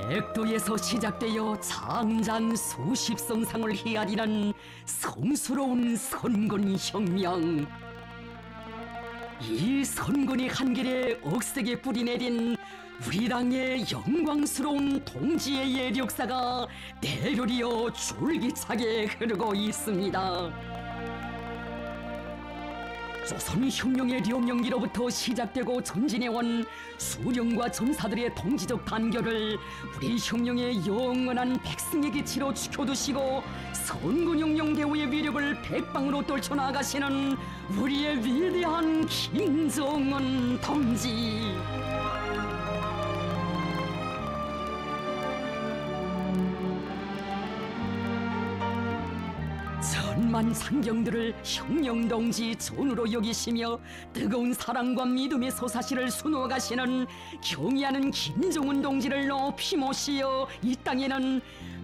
백도에서 시작되어 장장 수십 성상을 헤아리는 성스러운 선군혁명. 이 선군의 한길에 억세게 뿌리내린 우리 당의 영광스러운 동지의 예력사가 대열이어 줄기차게 흐르고 있습니다. 조선혁명의 령령기로부터 시작되고 전진해온 수령과 전사들의 동지적 단결을 우리 혁명의 영원한 백승의 기치로 지켜두시고 선군혁명 대우의 위력을 백방으로 떨쳐나가시는 우리의 위대한 김정은 동지. 천만 상경들을 혁명동지 전우로 여기시며 뜨거운 사랑과 믿음의 소사시를 수놓아 가시는 경의하는 김정은 동지를 높이 모시어 이 땅에는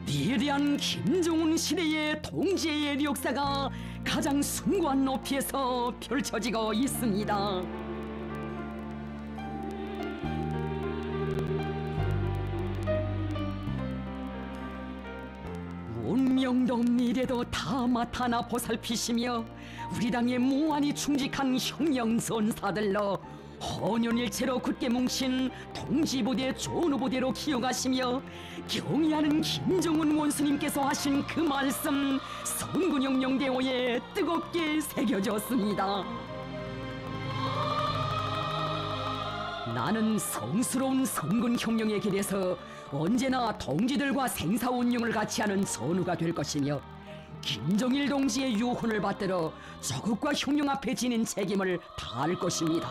위대한 김정은 시대의 동지의 역사가 가장 숭고한 높이에서 펼쳐지고 있습니다. 운명도 미래도 다 맡아나 보살피시며 우리 당의 무한히 충직한 혁명전사들로 헌연일체로 굳게 뭉친 동지부대 전우부대로 키워가시며 경의하는 김정은 원수님께서 하신 그 말씀 선군혁명대오에 뜨겁게 새겨졌습니다. 나는 성스러운 선군혁명의 길에서 언제나 동지들과 생사운용을 같이 하는 전우가 될 것이며 김정일 동지의 유훈을 받들어 조국과 혁명 앞에 지닌 책임을 다할 것입니다.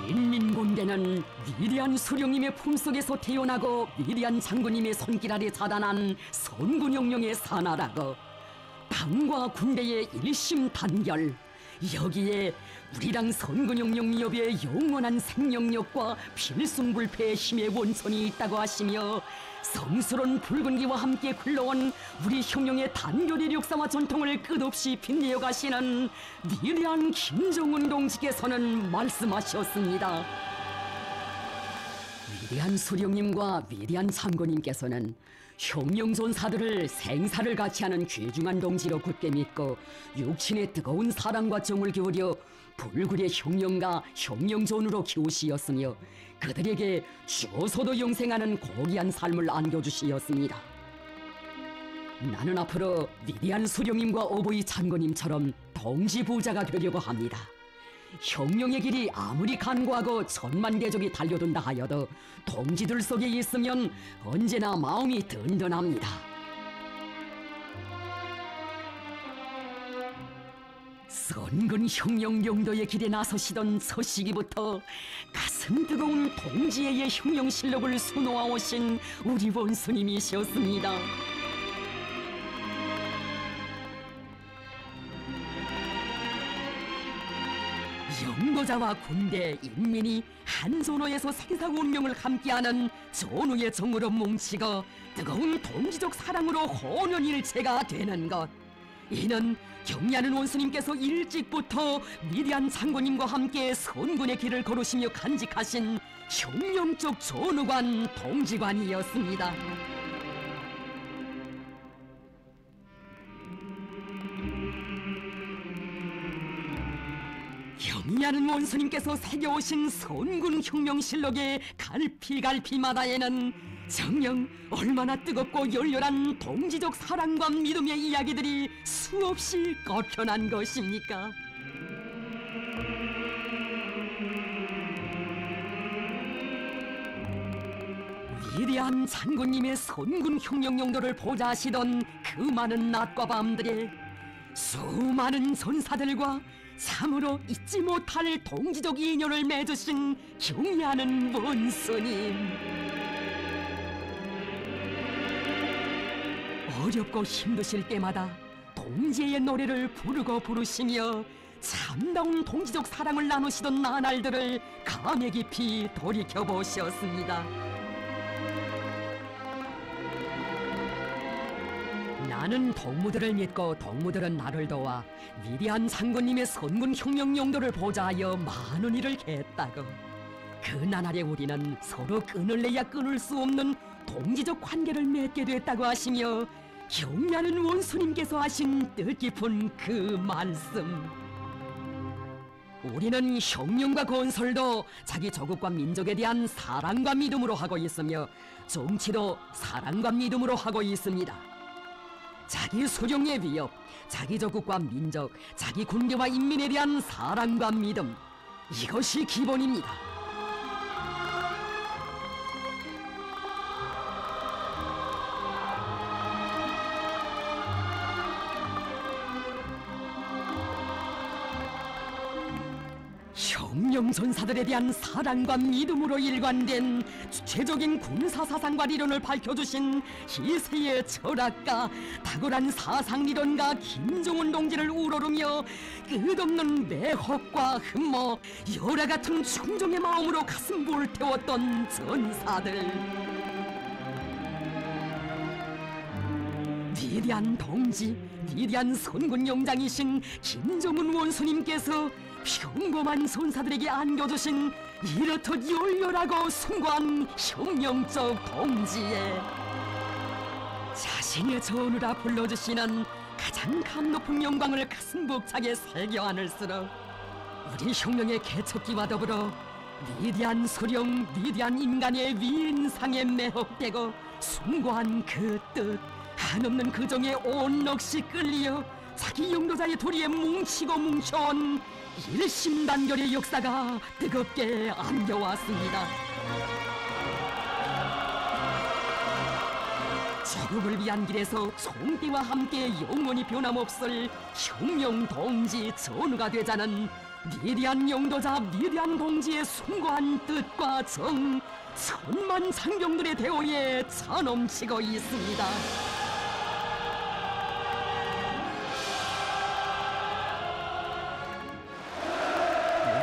인민군대는 위대한 수령님의 품속에서 태어나고 위대한 장군님의 손길 아래 자라난 선군혁명의 산하라고 당과 군대의 일심단결, 여기에 우리 당 선군혁명 미업의 영원한 생명력과 필승불패의 힘의 원천이 있다고 하시며 성스러운 붉은기와 함께 흘러온 우리 혁명의 단결의 역사와 전통을 끝없이 빛내어 가시는 위대한 김정은 동지께서는 말씀하셨습니다. 위대한 수령님과 위대한 장군님께서는 혁명전사들을 생사를 같이 하는 귀중한 동지로 굳게 믿고 육친의 뜨거운 사랑과 정을 기울여 불굴의 혁명가 혁명전으로 키우시었으며 그들에게 죽어서도 영생하는 고귀한 삶을 안겨주시었습니다. 나는 앞으로 위대한 수령님과 어버이 장군님처럼 동지부자가 되려고 합니다. 혁명의 길이 아무리 간고하고 천만대적이 달려든다 하여도 동지들 속에 있으면 언제나 마음이 든든합니다. 선군혁명령도의 길에 나서시던 첫 시기부터 가슴 뜨거운 동지의 혁명실력을 수놓아 오신 우리 원수님이셨습니다. 영도자와 군대, 인민이 한 전호에서 생사운명을 함께하는 전우의 정으로 뭉치고 뜨거운 동지적 사랑으로 혼연일체가 되는 것, 이는 경의하는 원수님께서 일찍부터 위대한 장군님과 함께 선군의 길을 걸으시며 간직하신 혁명적 전우관 동지관이었습니다. 경의하는 원수님께서 새겨오신 선군혁명실록의 갈피갈피마다에는 정녕 얼마나 뜨겁고 열렬한 동지적 사랑과 믿음의 이야기들이 수없이 꺾여난 것입니까? 위대한 장군님의 선군혁명용도를 보좌하시던 그 많은 낮과 밤들에 수많은 전사들과 참으로 잊지 못할 동지적 인연을 맺으신 경의하는 원수님, 어렵고 힘드실 때마다 동지의 노래를 부르시며 참다운 동지적 사랑을 나누시던 나날들을 감회 깊이 돌이켜보셨습니다. 나는 동무들을 믿고 동무들은 나를 도와 위대한 상군님의 선군 혁명 용도를 보좌하여 많은 일을 했다고. 그 나날에 우리는 서로 끈을 내야 끊을 수 없는 동지적 관계를 맺게 됐다고 하시며 경애하는 원수님께서 하신 뜻깊은 그 말씀. 우리는 혁명과 건설도 자기 조국과 민족에 대한 사랑과 믿음으로 하고 있으며 정치도 사랑과 믿음으로 하고 있습니다. 자기 수령의 위협, 자기 조국과 민족, 자기 군대와 인민에 대한 사랑과 믿음, 이것이 기본입니다. 혁명 전사들에 대한 사랑과 믿음으로 일관된 주체적인 군사사상과 리론을 밝혀주신 희세의 철학가, 탁월한 사상리론가 김정은 동지를 우러르며 끝없는 매혹과 흠모, 열화 같은 충정의 마음으로 가슴 불태웠던 전사들. 위대한 동지, 위대한 선군 영장이신 김정은 원수님께서 평범한 전사들에게 안겨주신 이렇듯 열렬하고 숭고한 혁명적 동지에 자신의 전우라 불러주시는 가장 감 높은 영광을 가슴 벅차게 새겨 안을수록 우리 혁명의 개척기와 더불어 위대한 수령, 위대한 인간의 위인상에 매혹되고 숭고한 그 뜻, 한없는 그 정에 온 넋이 끌리어 자기 영도자의 도리에 뭉쳐온 일심단결의 역사가 뜨겁게 안겨왔습니다. 조국을 위한 길에서 총대와 함께 영원히 변함없을 혁명 동지 전우가 되자는 위대한 영도자, 위대한 동지의 숭고한 뜻과 정, 천만 장병들의 대오에 차넘치고 있습니다.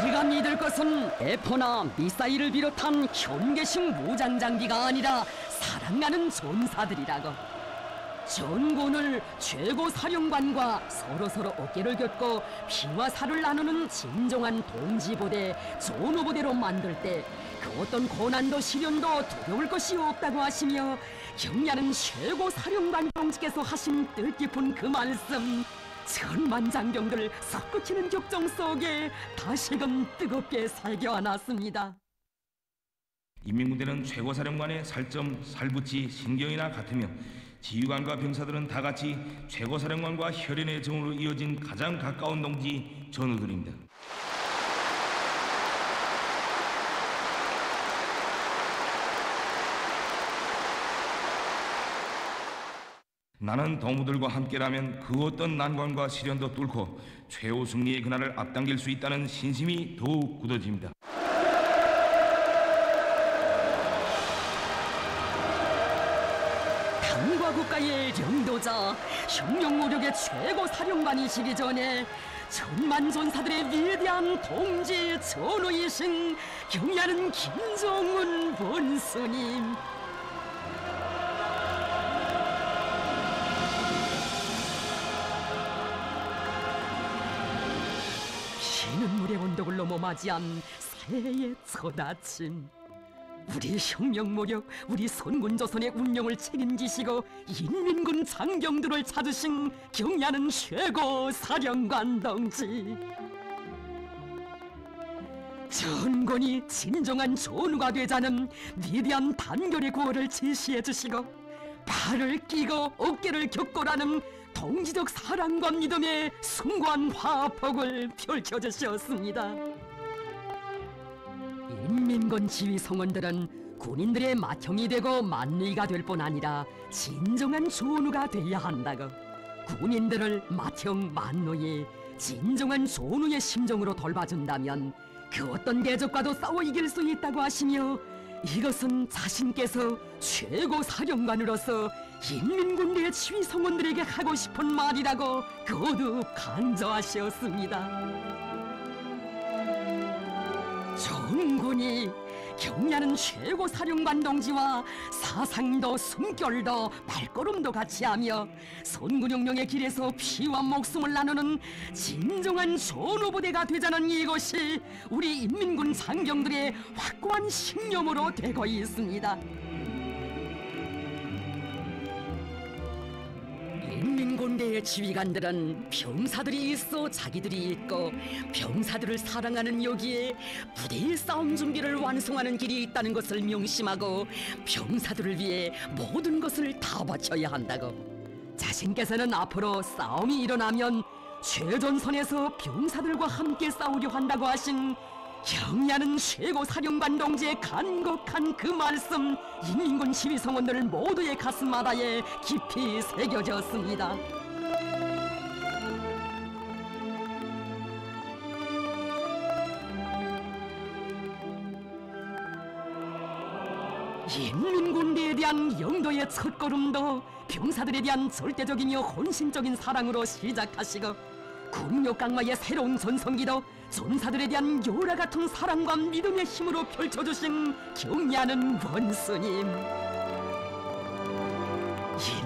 우리가 믿을 것은 대포나 미사일을 비롯한 현대식 무장 장비가 아니라 사랑하는 전사들이라고. 전군을 최고 사령관과 서로 어깨를 겹고 피와 살을 나누는 진정한 동지부대, 전우부대로 만들 때 그 어떤 고난도 시련도 두려울 것이 없다고 하시며 경애하는 최고 사령관 동지께서 하신 뜻깊은 그 말씀, 천만 장병들 솟구치는 격정 속에 다시금 뜨겁게 새겨 안았습니다. 인민군대는 최고사령관의 살점, 살붙이, 신경이나 같으며 지휘관과 병사들은 다같이 최고사령관과 혈연의 정으로 이어진 가장 가까운 동지 전우들입니다. 나는 동무들과 함께라면 그 어떤 난관과 시련도 뚫고 최후 승리의 그날을 앞당길 수 있다는 신심이 더욱 굳어집니다. 당과 국가의 영도자, 혁명 무력의 최고 사령관이시기 전에 천만 전사들의 위대한 동지 전우이신 경애하는 김정은 원수님. 피눈물의 언덕을 넘어 맞이한 새해의 첫 아침. 우리 혁명 무력, 우리 선군조선의 운영을 책임지시고 인민군 장병들을 찾으신 경애하는 최고 사령관 동지. 전군이 진정한 전우가 되자는 위대한 단결의 구호를 지시해 주시고 발을 끼고 어깨를 겹고라는 동지적 사랑과 믿음의 숭고한 화폭을 펼쳐주셨습니다. 인민군 지휘 성원들은 군인들의 맏형이 되고 만리가 될 뿐 아니라 진정한 전우가 돼야 한다고. 군인들을 맏형, 만노이 진정한 전우의 심정으로 돌봐준다면 그 어떤 대적과도 싸워 이길 수 있다고 하시며 이것은 자신께서 최고 사령관으로서 인민군대의 지휘 성원들에게 하고 싶은 말이라고 거듭 강조하셨습니다. 전군이 경야는 최고 사령관 동지와 사상도 숨결도 발걸음도 같이 하며 선군용령의 길에서 피와 목숨을 나누는 진정한 전후부대가 되자는 이것이 우리 인민군 장병들의 확고한 신념으로 되고 있습니다. 인민군대의 지휘관들은 병사들이 있어 자기들이 있고 병사들을 사랑하는 여기에 부대의 싸움 준비를 완성하는 길이 있다는 것을 명심하고 병사들을 위해 모든 것을 다 바쳐야 한다고. 자신께서는 앞으로 싸움이 일어나면 최전선에서 병사들과 함께 싸우려 한다고 하신 경야는 최고 사령관 동지의 간곡한 그 말씀, 인민군 지휘성원들 모두의 가슴마다에 깊이 새겨졌습니다. 인민군대에 대한 영도의 첫걸음도 병사들에 대한 절대적이며 혼신적인 사랑으로 시작하시고, 국력강화의 새로운 전성기도 전사들에 대한 요라 같은 사랑과 믿음의 힘으로 펼쳐주신 경야는 원수님.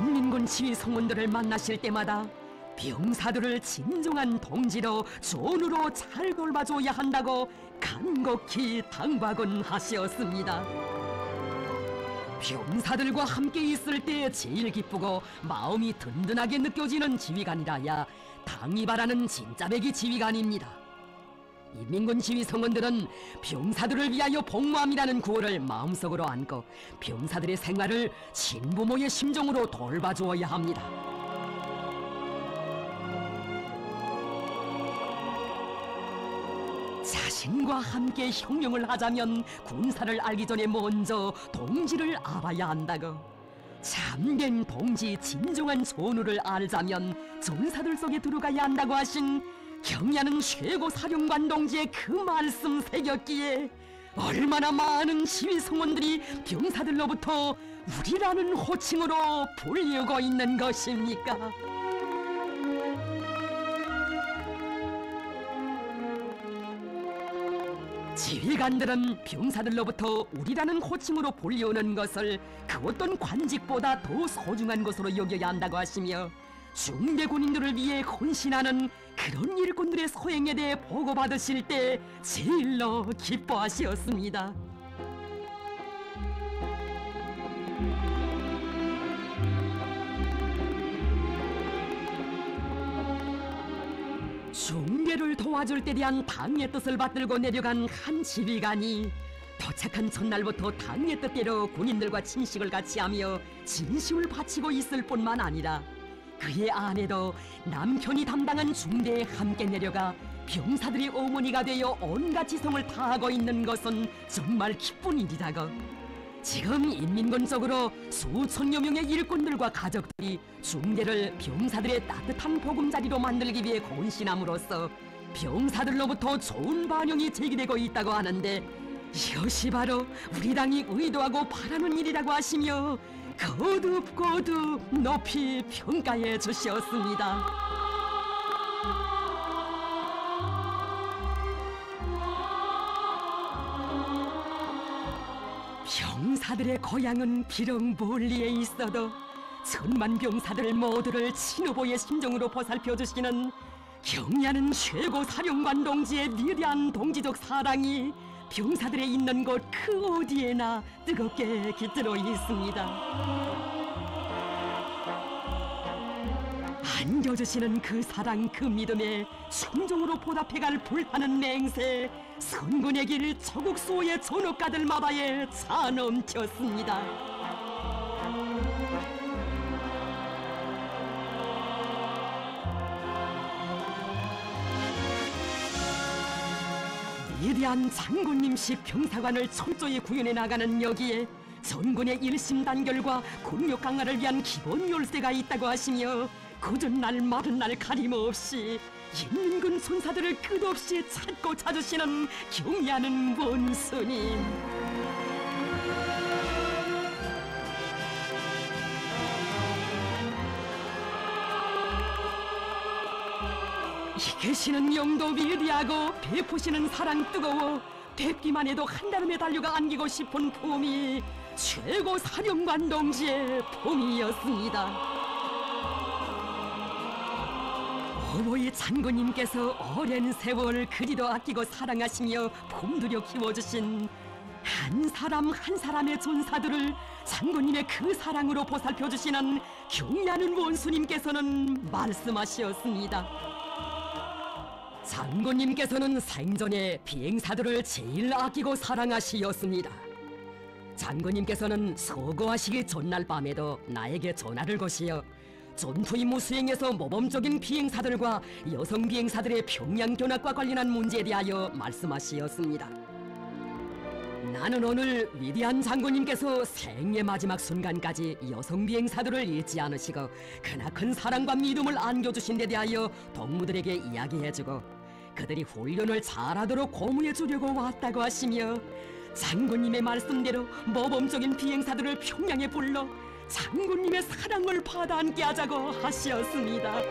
인민군 지휘성원들을 만나실 때마다 병사들을 진정한 동지로 전우로 잘 돌봐줘야 한다고 간곡히 당부하곤 하셨습니다. 병사들과 함께 있을 때 제일 기쁘고 마음이 든든하게 느껴지는 지휘관이라야 당이 바라는 진짜배기 지휘관입니다. 인민군 지휘성원들은 병사들을 위하여 복무함이라는 구호를 마음속으로 안고 병사들의 생활을 친부모의 심정으로 돌봐주어야 합니다. 자신과 함께 형용을 하자면 군사를 알기 전에 먼저 동지를 알아야 한다고. 참된 동지 진정한 전우를 알자면 전사들 속에 들어가야 한다고 하신 경야는 최고 사령관 동지의 그 말씀 새겼기에 얼마나 많은 지휘성원들이 병사들로부터 우리라는 호칭으로 불리우고 있는 것입니까? 지휘관들은 병사들로부터 우리라는 호칭으로 불리우는 것을 그 어떤 관직보다 더 소중한 것으로 여겨야 한다고 하시며, 중대 군인들을 위해 헌신하는 그런 일꾼들의 소행에 대해 보고받으실 때 제일로 기뻐하셨습니다. 중대를 도와줄 때 대한 당의 뜻을 받들고 내려간 한 지휘관이 도착한 첫날부터 당의 뜻대로 군인들과 친식을 같이 하며 진심을 바치고 있을 뿐만 아니라 그의 아내도 남편이 담당한 중대에 함께 내려가 병사들의 어머니가 되어 온갖 지성을 다하고 있는 것은 정말 기쁜 일이라고. 지금 인민군 쪽으로 수천여 명의 일꾼들과 가족들이 중대를 병사들의 따뜻한 보금자리로 만들기 위해 헌신함으로써 병사들로부터 좋은 반응이 제기되고 있다고 하는데, 이것이 바로 우리 당이 의도하고 바라는 일이라고 하시며 거듭 높이 평가해 주셨습니다. 병사들의 고향은 비록 멀리에 있어도 천만 병사들 모두를 친후보의 심정으로 보살펴주시는 경야는 최고 사령관 동지의 위대한 동지적 사랑이 병사들의 있는 곳 그 어디에나 뜨겁게 깃들어 있습니다. 안겨주시는 그 사랑 그 믿음에 순종으로 보답해갈 불타는 맹세, 선군의 길 조국 수호의 전업가들마다에 차 넘쳤습니다. 위대한 장군님식 병사관을 철저히 구현해 나가는 여기에 전군의 일심단결과 군력 강화를 위한 기본 열쇠가 있다고 하시며 굳은 날 마른 날 가림없이 인민군 손사들을 끝없이 찾고 찾으시는 경야는 원수님. 이계시는 영도 위대하고 베푸시는 사랑 뜨거워 뵙기만 해도 한달음에 달려가 안기고 싶은 품이 최고 사령관 동지의 품이었습니다. 어버이 장군님께서 오랜 세월 그리도 아끼고 사랑하시며 품들여 키워주신 한 사람 한 사람의 존사들을 장군님의 그 사랑으로 보살펴주시는 경애하는 원수님께서는 말씀하시었습니다. 장군님께서는 생전에 비행사들을 제일 아끼고 사랑하시었습니다. 장군님께서는 서거하시기 전날 밤에도 나에게 전화를 거시어 전투 임무 수행에서 모범적인 비행사들과 여성 비행사들의 평양 견학과 관련한 문제에 대하여 말씀하시었습니다. 나는 오늘 위대한 장군님께서 생의 마지막 순간까지 여성 비행사들을 잊지 않으시고 크나큰 사랑과 믿음을 안겨주신 데 대하여 동무들에게 이야기해주고 그들이 훈련을 잘하도록 고무해주려고 왔다고 하시며 장군님의 말씀대로 모범적인 비행사들을 평양에 불러 장군님의 사랑을 받아안게 하자고 하시었습니다.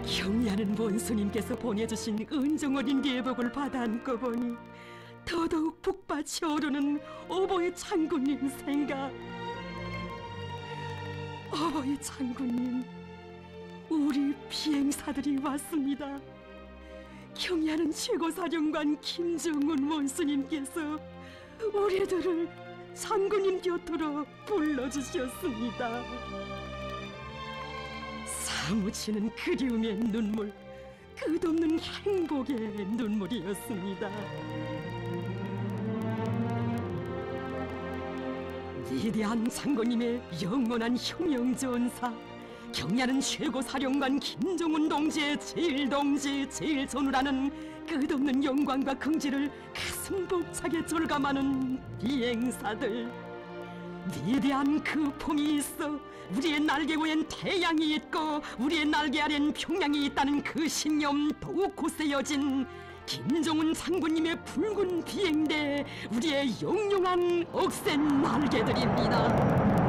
경애하는 원수님께서 보내주신 은정어린 예복을 받아안고 보니 더더욱 북받쳐 오르는 어버이 장군님 생각. 어버이 장군님, 우리 비행사들이 왔습니다. 경애하는 최고사령관 김정은 원수님께서 우리들을 장군님 곁으로 불러주셨습니다. 사무치는 그리움의 눈물, 끝없는 행복의 눈물이었습니다. 위대한 장군님의 영원한 흉영전사, 경애하는 최고사령관 김정은 동지의 제일동지 제일전우라는 끝없는 영광과 긍지를 가슴 벅차게 절감하는 비행사들. 위대한 그 품이 있어 우리의 날개 위엔 태양이 있고 우리의 날개 아래는 평양이 있다는 그 신념 더욱 굳세어진 김정은 장군님의 붉은 비행대, 우리의 영롱한 억센 날개들입니다.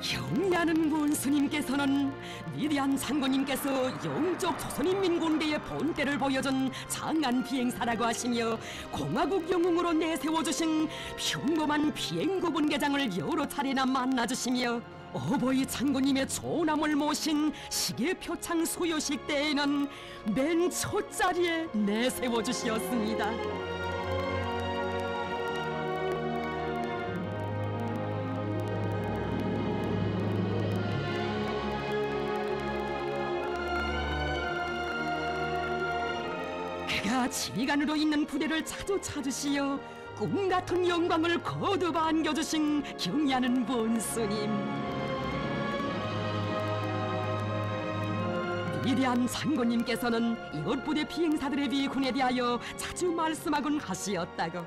경애하는 원수님께서는 위대한 장군님께서 영적 조선인민군대의 본때를 보여준 장한 비행사라고 하시며 공화국 영웅으로 내세워주신 평범한 비행구분계장을 여러 차례나 만나주시며 어버이 장군님의 조남을 모신 시계표창 수요식 때에는 맨 첫 자리에 내세워주시었습니다. 그가 지휘관으로 있는 부대를 자주 찾으시어 꿈같은 영광을 거듭 안겨주신 경애하는 원수님. 위대한 장군님께서는 이웃 부대 비행사들의 비군에 대하여 자주 말씀하곤 하시었다고.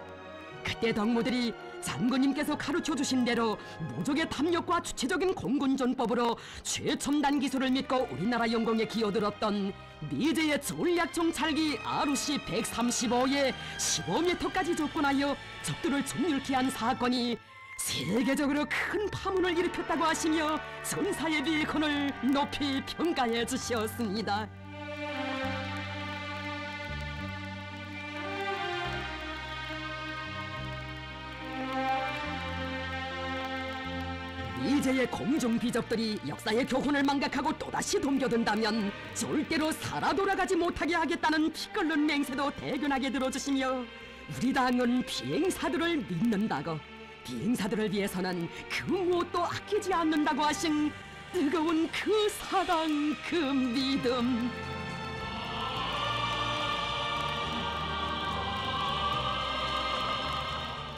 그때 덕무들이 장군님께서 가르쳐주신 대로 무적의 탐욕과 주체적인 공군전법으로 최첨단 기술을 믿고 우리나라 영공에 기어들었던 미제의 전략정찰기 RC-135에 15m까지 접근하여 적들을 정률케 한 사건이 세계적으로 큰 파문을 일으켰다고 하시며 전사의 비컨을 높이 평가해 주셨습니다. 이제의 공중 비적들이 역사의 교훈을 망각하고 또다시 dom겨든다면 절대로 살아 돌아가지 못하게 하겠다는 피 끓는 맹세도 대견하게 들어주시며 우리 당은 비행사들을 믿는다고, 비행사들을 위해서는 그 무엇도 아끼지 않는다고 하신 뜨거운 그 사랑, 그 믿음.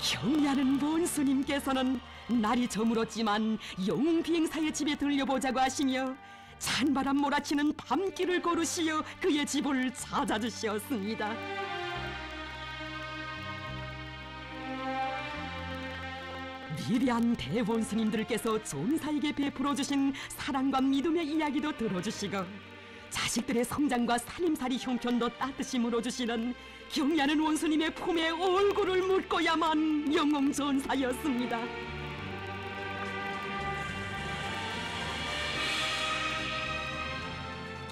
경애하는 원수님께서는 날이 저물었지만 영웅 비행사의 집에 들려보자고 하시며 찬바람 몰아치는 밤길을 걸으시어 그의 집을 위대한 대원 스님들께서 전사에게 베풀어 주신 사랑과 믿음의 이야기도 들어주시고 자식들의 성장과 살림살이 형편도 따뜻이 물어주시는 경리하는 원수님의 품에 얼굴을 묻고야만 영웅 전사였습니다.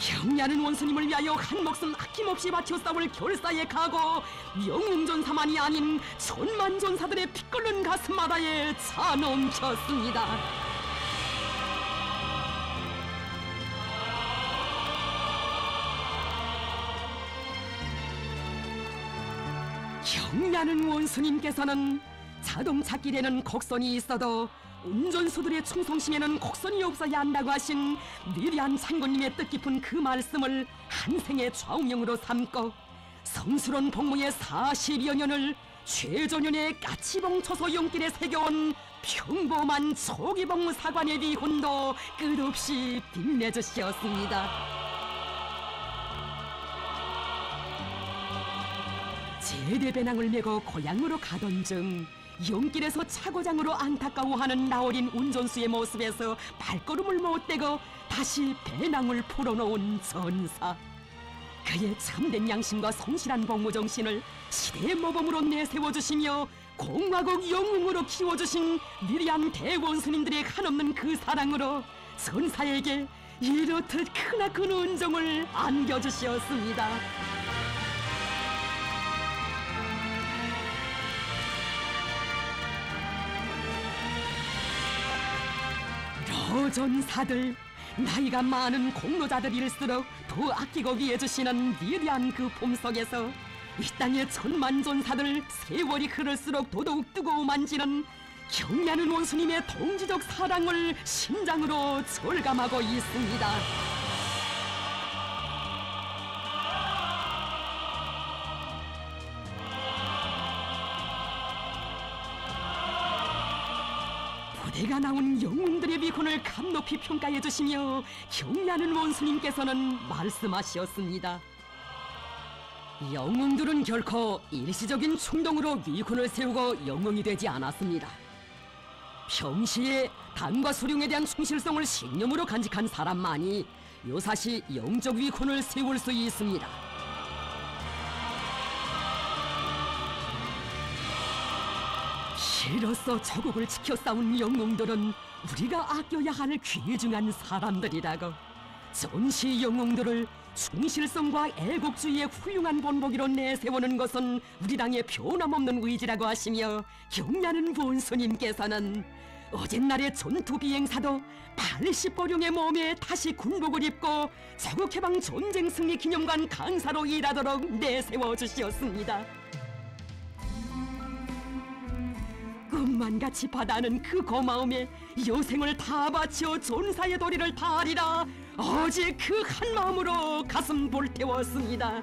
경리하는 원수님을 위하여 한 목숨 아낌없이 바쳐 싸울 결사의 각오, 영웅전사만이 아닌 천만전사들의 피 끓는 가슴마다에 차 넘쳤습니다. 경리하는 원수님께서는 자동차 길에는 곡선이 있어도 운전수들의 충성심에는 곡선이 없어야 한다고 하신 위대한 장군님의 뜻깊은 그 말씀을 한생의 좌우명으로 삼고 성스러운 복무의 40여 년을 최전년의 까치봉 초소 용길에 새겨온 평범한 초기봉 사관의 위훈도 끝없이 빛내주셨습니다. 제대 배낭을 메고 고향으로 가던 중 용길에서 차고장으로 안타까워하는 나어린 운전수의 모습에서 발걸음을 못 떼고 다시 배낭을 풀어놓은 전사. 그의 참된 양심과 성실한 복무정신을 시대의 모범으로 내세워주시며 공화국 영웅으로 키워주신 위대한 대원 스님들의 한없는 그 사랑으로 전사에게 이렇듯 크나큰 은종을 안겨주셨습니다. 전사들, 나이가 많은 공로자들일수록 더 아끼고 위해주시는 위대한 그 품속에서 이 땅의 천만전사들 세월이 흐를수록 더더욱 뜨거워만지는 경리하는 원수님의 동지적 사랑을 심장으로 절감하고 있습니다. 부대가 나온 영웅들의 위훈을 감높이 평가해 주시며 경리하는 원수님께서는 말씀하셨습니다. 영웅들은 결코 일시적인 충동으로 위훈을 세우고 영웅이 되지 않았습니다. 평시에 당과 수령에 대한 충실성을 신념으로 간직한 사람만이 요사시 영적 위훈을 세울 수 있습니다. 이로써 조국을 지켜 싸운 영웅들은 우리가 아껴야 할 귀중한 사람들이라고, 전시 영웅들을 충실성과 애국주의의 훌륭한 본보기로 내세우는 것은 우리 당의 변함없는 의지라고 하시며 경리하는 원수님께서는 어젯날의 전투 비행사도 80보령의 몸에 다시 군복을 입고 자국해방 전쟁 승리 기념관 강사로 일하도록 내세워 주셨습니다. 꿈만같이 바다는 그 고마움에 여생을 다 바쳐 전사의 도리를 다하리라 어제 그 한마음으로 가슴 불태웠습니다.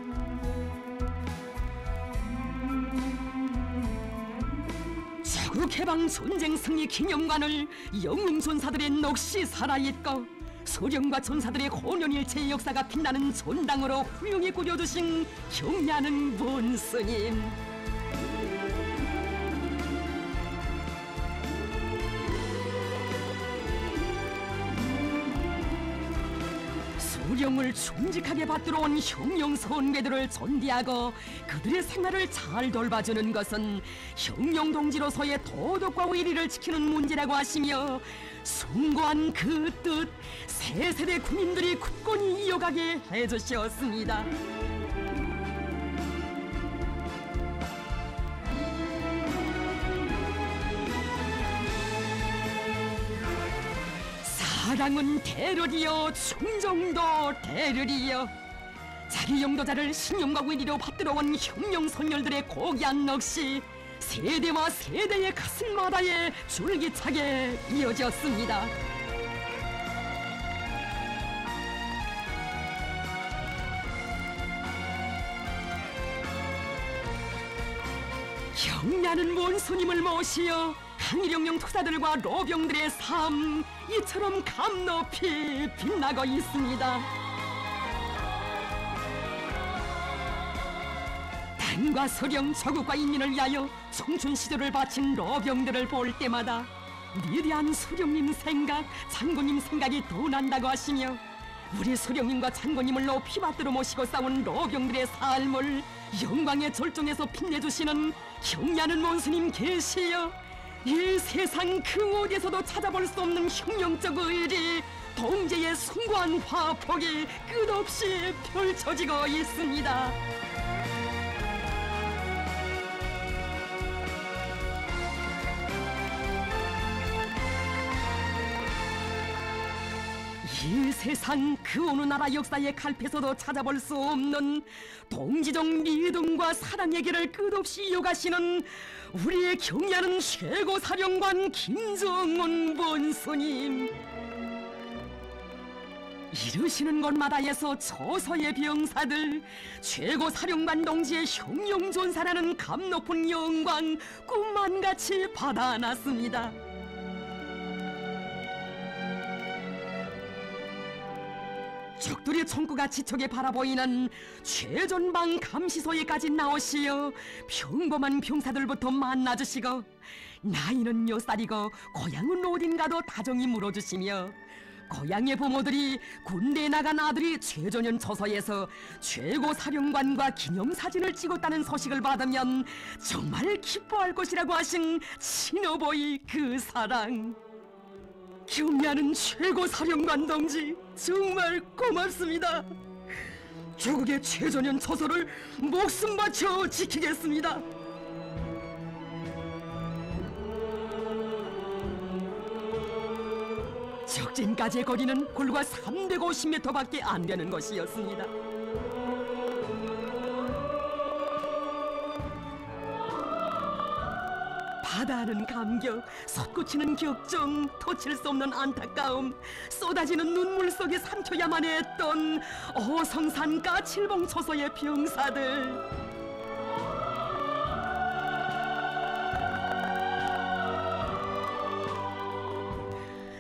자국해방 전쟁 승리 기념관을 영웅전사들의 넋이 살아있고 소령과 전사들의 혼연일체의 역사가 빛나는 전당으로 훌륭히 꾸려주신 경리하는 원스님. 수령을 충직하게 받들어온 혁명 선배들을 존대하고 그들의 생활을 잘 돌봐주는 것은 혁명 동지로서의 도덕과 의리를 지키는 문제라고 하시며 숭고한 그 뜻 새 세대 군인들이 굳건히 이어가게 해주셨습니다. 사랑은 대르리여 충정도 대르리여. 자기 영도자를 신념과 의리로 받들어온 혁명 선열들의 고귀한 넋이 세대와 세대의 가슴마다에 줄기차게 이어졌습니다. 경리하는 원수님을 모시어 항일혁명 투사들과 로병들의 삶 이처럼 감높이 빛나고 있습니다. 당과 서령, 조국과 인민을 위하여 청춘 시절을 바친 로병들을 볼 때마다 위대한 수령님 생각, 장군님 생각이 더 난다고 하시며 우리 수령님과 장군님을 높이 받들어 모시고 싸운 로병들의 삶을 영광의 절정에서 빛내주시는 경리하는 원수님 계시여 이 세상 그 어디에서도 찾아볼 수 없는 혁명적 의리, 동지의 숭고한 화폭이 끝없이 펼쳐지고 있습니다. 이 세상 그 어느 나라 역사의 칼패에서도 찾아볼 수 없는 동지적 믿음과 사랑의 길을 끝없이 이어가시는 우리의 경리하는 최고사령관 김정은 원수님. 이르시는 곳마다에서 저서의 병사들 최고사령관 동지의 혁명전사라는 감 높은 영광 꿈만같이 받아놨습니다. 적들의 총구가 지척에 바라보이는 최전방 감시소에까지 나오시어 평범한 병사들부터 만나주시고 나이는 몇 살이고 고향은 어딘가도 다정히 물어주시며 고향의 부모들이 군대에 나간 아들이 최전현 처소에서 최고사령관과 기념사진을 찍었다는 소식을 받으면 정말 기뻐할 것이라고 하신 친어보이 그 사랑. 경리하는 최고사령관 동지 정말 고맙습니다. 조국의 최전현 처소를 목숨 바쳐 지키겠습니다. 적진까지의 거리는 불과 350m밖에 안 되는 것이었습니다. 바다하는 감격, 솟구치는 격정, 터칠 수 없는 안타까움, 쏟아지는 눈물 속에 삼켜야만 했던 어성산 까칠봉 초소의 병사들.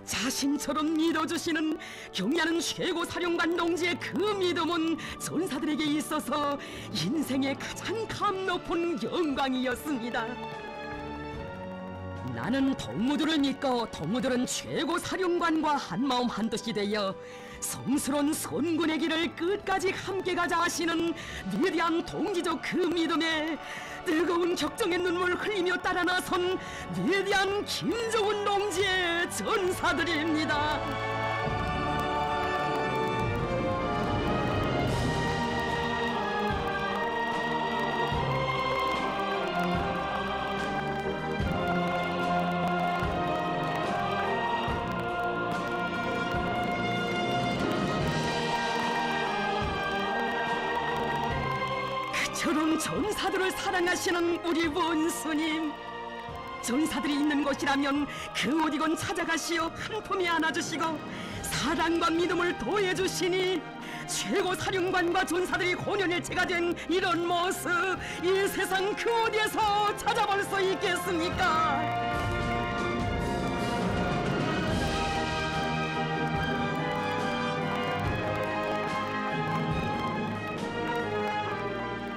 자신처럼 믿어주시는 경리하는 최고사령관 동지의 그 믿음은 전사들에게 있어서 인생의 가장 감 높은 영광이었습니다. 나는 동무들을 믿고 동무들은 최고사령관과 한마음 한뜻이 되어 성스러운 선군의 길을 끝까지 함께 가자 하시는 위대한 동지적 그 믿음에 뜨거운 격정의 눈물 흘리며 따라 나선 위대한 김정은 동지의 전사들입니다. 그처럼 전사들을 사랑하시는 우리 원수님, 전사들이 있는 곳이라면 그 어디건 찾아가시어 한 품에 안아주시고 사랑과 믿음을 더해주시니 최고사령관과 전사들이 혼연일체가 된 이런 모습 이 세상 그 어디에서 찾아볼 수 있겠습니까?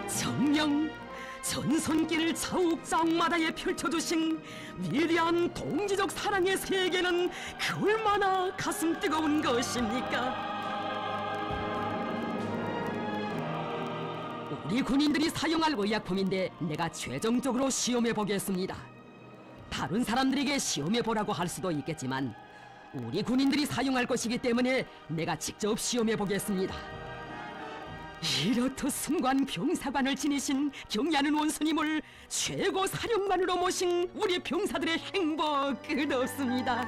정령 전손길을 자욱자욱마다에 펼쳐주신 위대한 동지적 사랑의 세계는 그 얼마나 가슴 뜨거운 것입니까? 우리 군인들이 사용할 의약품인데 내가 최종적으로 시험해 보겠습니다. 다른 사람들에게 시험해 보라고 할 수도 있겠지만 우리 군인들이 사용할 것이기 때문에 내가 직접 시험해 보겠습니다. 이렇듯 승관 병사관을 지니신 경리하는 원수님을 최고 사령관으로 모신 우리 병사들의 행복 끝없습니다.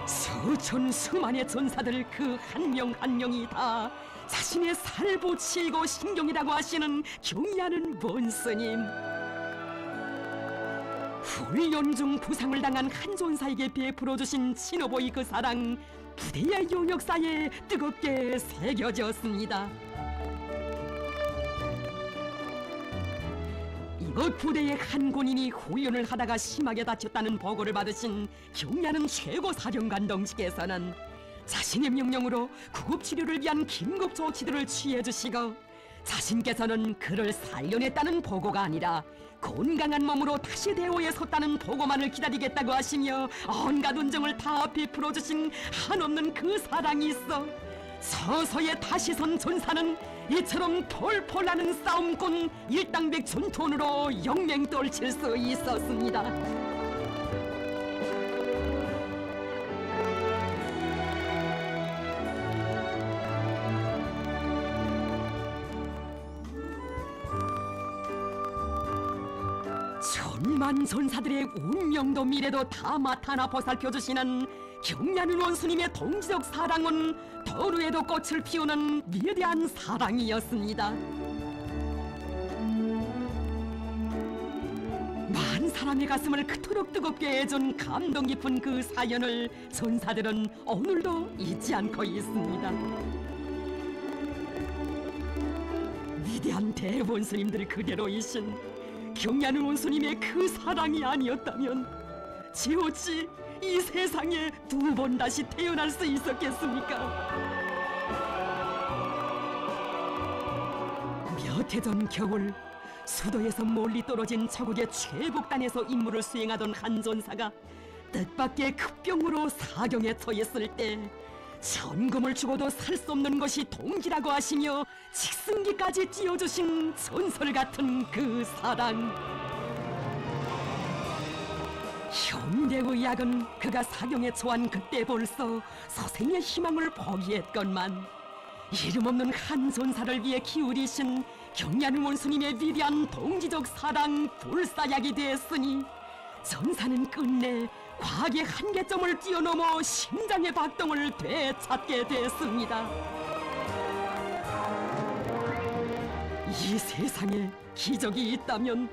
수천 수만의 전사들 그 한 명 한 명이 다 자신의 살을 바치고 신경이라고 하시는 경리하는 원수님. 훈련 중 부상을 당한 한 전사에게 베풀어주신 친어보이 그 사랑 부대의 영역사에 뜨겁게 새겨졌습니다. 이곳 부대의 한 군인이 훈련을 하다가 심하게 다쳤다는 보고를 받으신 경리하는 최고 사령관 동지께서는 자신의 명령으로 구급 치료를 위한 긴급 조치들을 취해 주시고, 자신께서는 그를 살려냈다는 보고가 아니라 건강한 몸으로 다시 대오에 섰다는 보고만을 기다리겠다고 하시며 온갖 운정을 다 베풀어 주신 한없는 그 사랑이 있어 서서히 다시 선 전사는 이처럼 폴폴 나는 싸움꾼 일당백 전투원으로 영맹 떨칠 수 있었습니다. 천만 전사들의 운명도 미래도 다 맡아나 보살펴주시는 경려는 원수님의 동지적 사랑은 도루에도 꽃을 피우는 위대한 사랑이었습니다. 만 사람의 가슴을 그토록 뜨겁게 해준 감동 깊은 그 사연을 전사들은 오늘도 잊지 않고 있습니다. 위대한 대원수님들 그대로이신 경려는 원수님의 그 사랑이 아니었다면 지 어찌 이 세상에 두 번 다시 태어날 수 있었겠습니까? 몇 해 전 겨울 수도에서 멀리 떨어진 저국의 최북단에서 임무를 수행하던 한 전사가 뜻밖의 급병으로 사경에 처했을 때 천금을 주고도 살 수 없는 것이 동기라고 하시며 직승기까지 띄워주신 전설 같은 그 사랑. 현대의학은 그가 사경에 처한 그때 벌써 서생의 희망을 포기했건만 이름 없는 한 전사를 위해 기울이신 경려는 원수님의 위대한 동지적 사랑 불사약이 되었으니 전사는 끝내 과학의 한계점을 뛰어넘어 심장의 박동을 되찾게 됐습니다. 이 세상에 기적이 있다면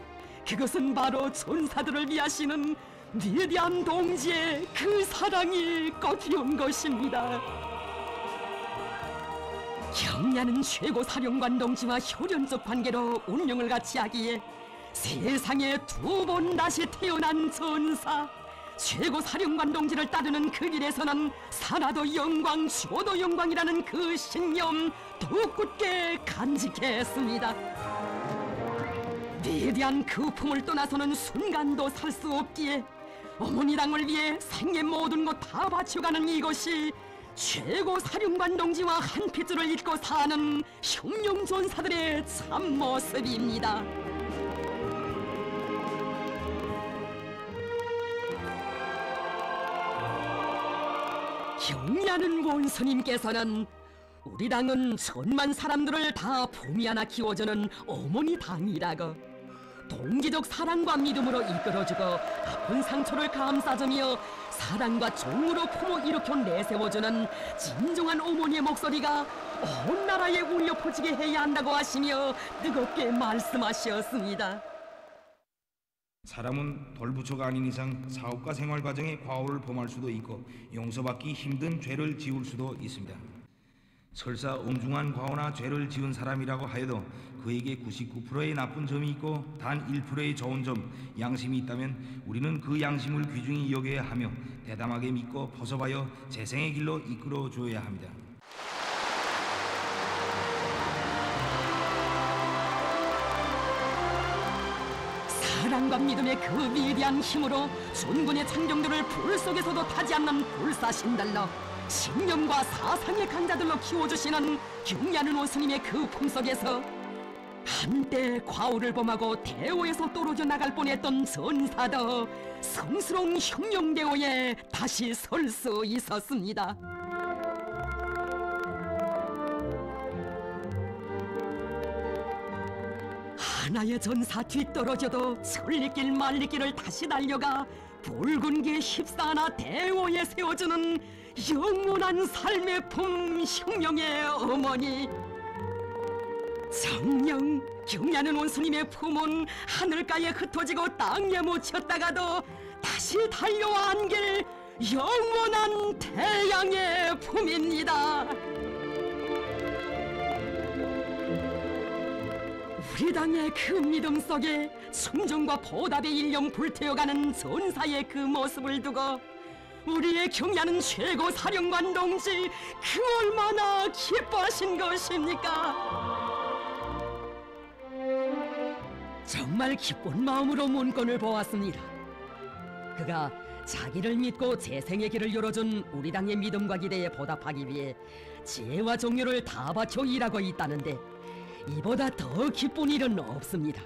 그것은 바로 전사들을 위하시는 위대한 동지의 그 사랑이 꽃피운 것입니다. 경려는 최고 사령관 동지와 혈연적 관계로 운명을 같이 하기에 세상에 두 번 다시 태어난 전사, 최고 사령관 동지를 따르는 그 길에서는 살아도 영광, 죽어도 영광이라는 그 신념 더욱 굳게 간직했습니다. 위대한 그 품을 떠나서는 순간도 살 수 없기에 어머니 당을 위해 생의 모든 것 다 바쳐가는 이것이 최고 사령관 동지와 한 핏줄을 잇고 사는 혁명 전사들의 참모습입니다. 경려는 원수님께서는 우리 당은 천만 사람들을 다 품이 하나 키워주는 어머니 당이라고 동지적 사랑과 믿음으로 이끌어주고 아픈 상처를 감싸주며 사랑과 정으로 품어 일으켜 내세워주는 진정한 어머니의 목소리가 온 나라에 울려 퍼지게 해야 한다고 하시며 뜨겁게 말씀하셨습니다. 사람은 돌부처가 아닌 이상 사업과 생활 과정에 과오를 범할 수도 있고 용서받기 힘든 죄를 지을 수도 있습니다. 설사 엄중한 과오나 죄를 지은 사람이라고 하여도 그에게 99%의 나쁜 점이 있고 단 1%의 좋은 점, 양심이 있다면 우리는 그 양심을 귀중히 여겨야 하며 대담하게 믿고 벗어봐여 재생의 길로 이끌어 줘야 합니다. 사랑과 믿음의 그 위대한 힘으로 존군의 창경들을 불 속에서도 타지 않는 불사신들로 신념과 사상의 강자들로 키워주시는 경려는 원수님의 그 품속에서 한때 과오를 범하고 대오에서 떨어져 나갈 뻔했던 전사도 성스러운 혁명대오에 다시 설 수 있었습니다. 하나의 전사 뒤떨어져도 천리길 만리길을 다시 달려가 붉은 게 휩싸나 대오에 세워주는 영원한 삶의 품 혁명의 어머니. 정녕 경려는 원수님의 품은 하늘가에 흩어지고 땅에 묻혔다가도 다시 달려와 안길 영원한 태양의 품입니다. 우리 당의 그 믿음 속에 순종과 보답의 일념 불태워가는 전사의 그 모습을 두고 우리의 경야는 최고 사령관 동지 그 얼마나 기뻐하신 것입니까? 정말 기쁜 마음으로 문건을 보았습니다. 그가 자기를 믿고 재생의 길을 열어준 우리 당의 믿음과 기대에 보답하기 위해 지혜와 종류를 다 바쳐 일하고 있다는데 이보다 더 기쁜 일은 없습니다.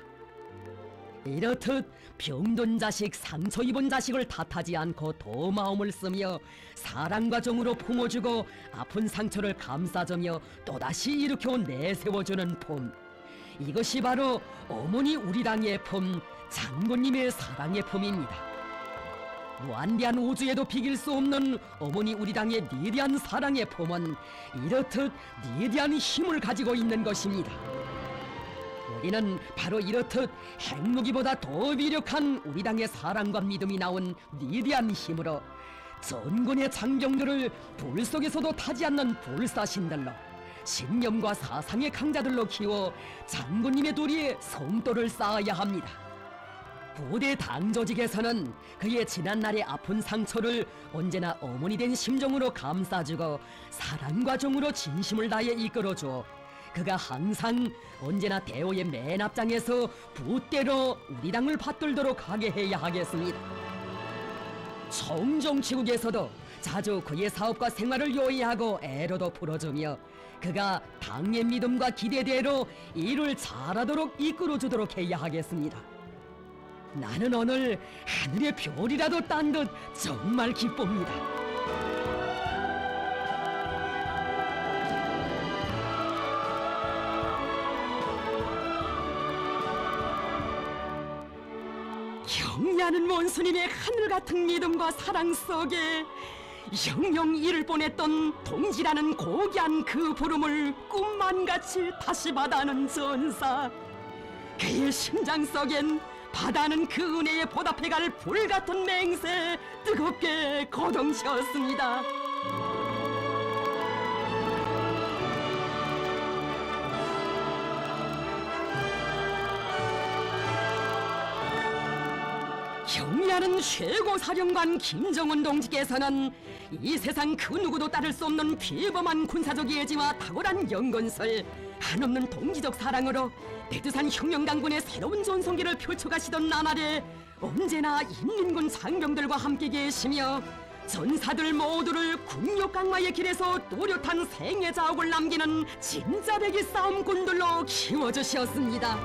이렇듯 병든 자식, 상처 입은 자식을 탓하지 않고 더 마음을 쓰며 사랑과 정으로 품어주고 아픈 상처를 감싸주며 또다시 일으켜 내세워주는 품, 이것이 바로 어머니 우리 당의 품, 장군님의 사랑의 품입니다. 무한대한 우주에도 비길 수 없는 어머니 우리 당의 위대한 사랑의 품은 이렇듯 위대한 힘을 가지고 있는 것입니다. 우리는 바로 이렇듯 핵무기보다 더 위력한 우리 당의 사랑과 믿음이 나온 위대한 힘으로 전군의 장병들을 불 속에서도 타지 않는 불사신들로, 신념과 사상의 강자들로 키워 장군님의 도리에 성도를 쌓아야 합니다. 부대 당 조직에서는 그의 지난날의 아픈 상처를 언제나 어머니 된 심정으로 감싸주고 사랑과 정으로 진심을 다해 이끌어줘 그가 항상 언제나 대오의 맨 앞장에서 부대로 우리 당을 받들도록 하게 해야 하겠습니다. 청정치국에서도 자주 그의 사업과 생활을 요해하고 애로도 풀어주며 그가 당의 믿음과 기대대로 일을 잘하도록 이끌어주도록 해야 하겠습니다. 나는 오늘 하늘의 별이라도 딴 듯 정말 기쁩니다. 경리하는 원수님의 하늘같은 믿음과 사랑 속에 영영 잃을 뻔했던 동지라는 고귀한 그 부름을 꿈만같이 다시 받아는 전사, 그의 심장 속엔 받아는 그 은혜에 보답해갈 불같은 맹세 뜨겁게 거동쳤습니다. 경리하는 최고사령관 김정은 동지께서는 이 세상 그 누구도 따를 수 없는 비범한 군사적 예지와 탁월한 연건설, 한없는 동지적 사랑으로 백두산 혁명강군의 새로운 전성기를 펼쳐가시던 나날에 언제나 인민군 장병들과 함께 계시며 전사들 모두를 국력 강화의 길에서 또렷한 생애 자옥을 남기는 진짜배기 싸움꾼들로 키워주셨습니다.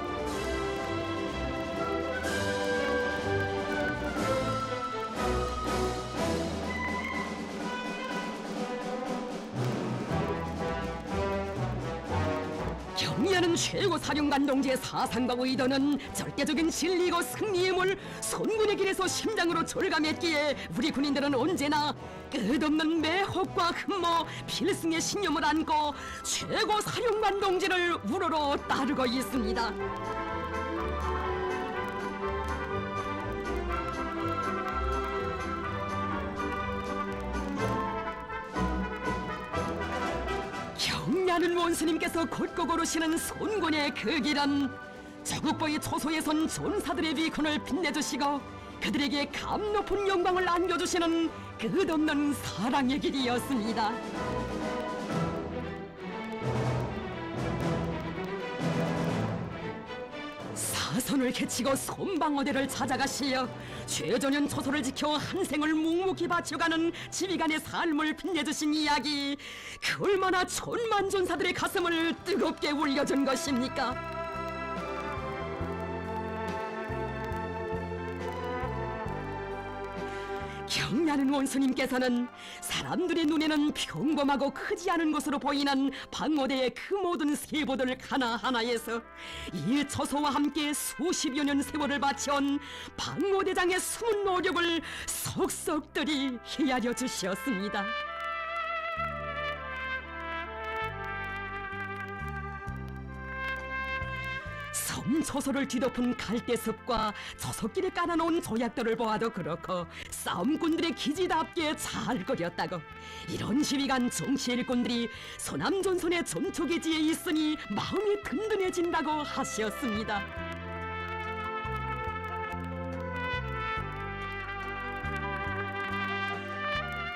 경리하는 최고 사령관 동지의 사상과 의도는 절대적인 진리고 승리의 물, 선군의 길에서 심장으로 절감했기에 우리 군인들은 언제나 끝없는 매혹과 흠모, 필승의 신념을 안고 최고 사령관 동지를 우러러 따르고 있습니다. 경리하는 원수님께서 곧고 걸으시는 선군의 그 길은 저국보의 초소에 선 전사들의 위권을 빛내주시고 그들에게 감 높은 영광을 안겨주시는 끝없는 사랑의 길이었습니다. 사선을 개치고 손방어대를 찾아가시어 최전현 초소를 지켜 한 생을 묵묵히 바쳐가는 지휘관의 삶을 빛내주신 이야기, 그 얼마나 천만 전사들의 가슴을 뜨겁게 울려준 것입니까? 경리하는 원수님께서는 사람들의 눈에는 평범하고 크지 않은 것으로 보이는 방어대의 그 모든 세부들 하나하나에서 이 처소와 함께 수십여 년 세월을 바쳐온 방어대장의 숨은 노력을 속속들이 헤아려 주셨습니다. 섬 초소를 뒤덮은 갈대숲과 초소길에 깔아놓은 조약돌을 보아도 그렇고 싸움꾼들의 기지답게 잘 그렸다고, 이런 지휘관 정치 일꾼들이 서남전선의 전초기지에 있으니 마음이 든든해진다고 하셨습니다.